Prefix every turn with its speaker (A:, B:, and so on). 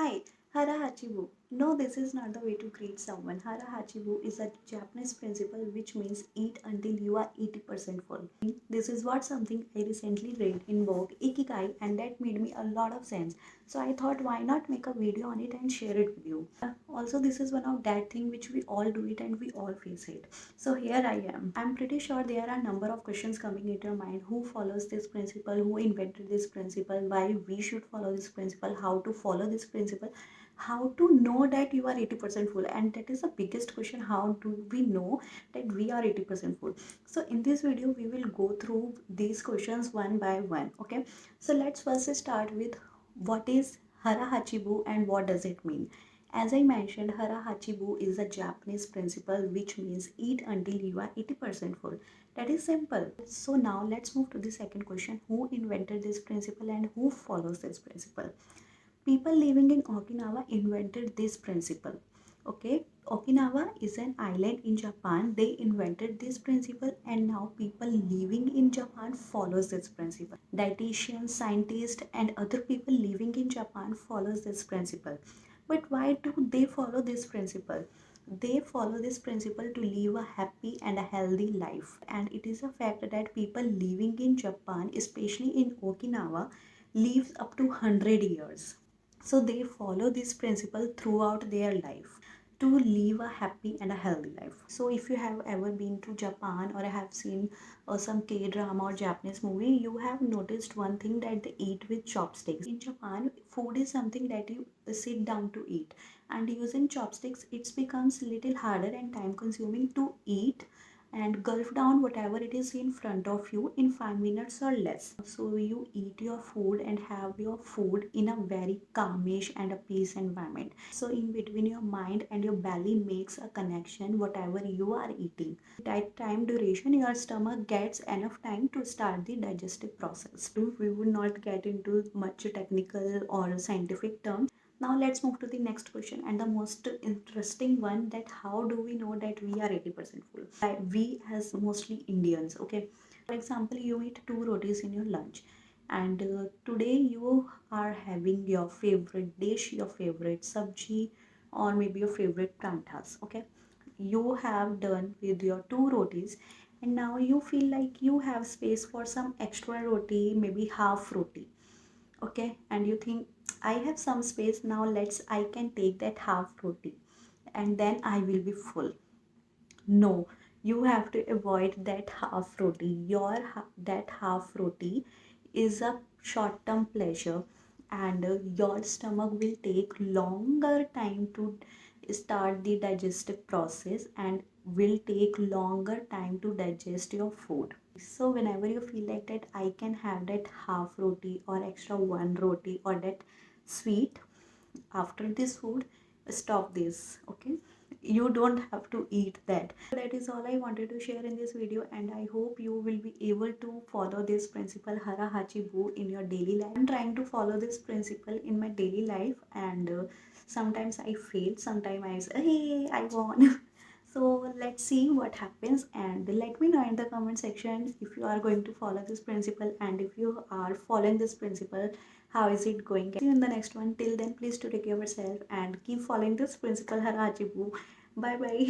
A: Hi, Hara Hachi Bu. No, this is not the way to greet someone. Hara Hachi Bu is a Japanese principle which means eat until you are 80% full. This is what something I recently read in book IKIGAI, and that made me a lot of sense. So I thought, why not make a video on it and share it with you. Also, this is one of that thing which we all do it and we all face it. So here I am. I'm pretty sure there are a number of questions coming into your mind. Who follows this principle? Who invented this principle? Why we should follow this principle? How to follow this principle? How to know that you are 80% full? And that is the biggest question. How do we know that we are 80% full? So in this video, we will go through these questions one by one. Okay. So let's first start with what is Hara Hachi Bu and what does it mean? As I mentioned, Hara Hachi Bu is a Japanese principle which means eat until you are 80% full. That is simple. So now let's move to the second question. Who invented this principle and who follows this principle? People living in Okinawa invented this principle. Okay, Okinawa is an island in Japan. They invented this principle and now people living in Japan follows this principle. Dietitians, scientists and other people living in Japan follows this principle. But why do they follow this principle? They follow this principle to live a happy and a healthy life. And it is a fact that people living in Japan, especially in Okinawa, lives up to 100 years. So they follow this principle throughout their life to live a happy and a healthy life. So if you have ever been to Japan or have seen some K-drama or Japanese movie, you have noticed one thing that they eat with chopsticks. In Japan, food is something that you sit down to eat, and using chopsticks it becomes little harder and time consuming to eat and gulp down whatever it is in front of you in 5 minutes or less. So you eat your food and have your food in a very calmish and a peace environment. So in between your mind and your belly makes a connection whatever you are eating. That time duration your stomach gets enough time to start the digestive process. We would not get into much technical or scientific terms. Now let's move to the next question and the most interesting one, that how do we know that we are 80% full? We as mostly Indians, okay? For example, you eat two rotis in your lunch and today you are having your favorite dish, your favorite sabji or maybe your favorite pranthas, okay? You have done with your two rotis and now you feel like you have space for some extra roti, maybe half roti, okay, and you think I have some space now, I can take that half roti and then I will be full. No, you have to avoid that half roti. That half roti is a short term pleasure and your stomach will take longer time to start the digestive process and will take longer time to digest your food. So whenever you feel like that I can have that half roti or extra one roti or that sweet after this food, stop this, okay? You don't have to eat that. That is all I wanted to share in this video, and I hope you will be able to follow this principle Hara Hachi Bu in your daily life. I'm trying to follow this principle in my daily life, and sometimes I fail, sometimes I say hey I won. So let's see what happens, and let me know in the comment section if you are going to follow this principle, and if you are following this principle, how is it going. See you in the next one. Till then, please to take care of yourself and keep following this principle Hara Hachi Bu. Bye bye.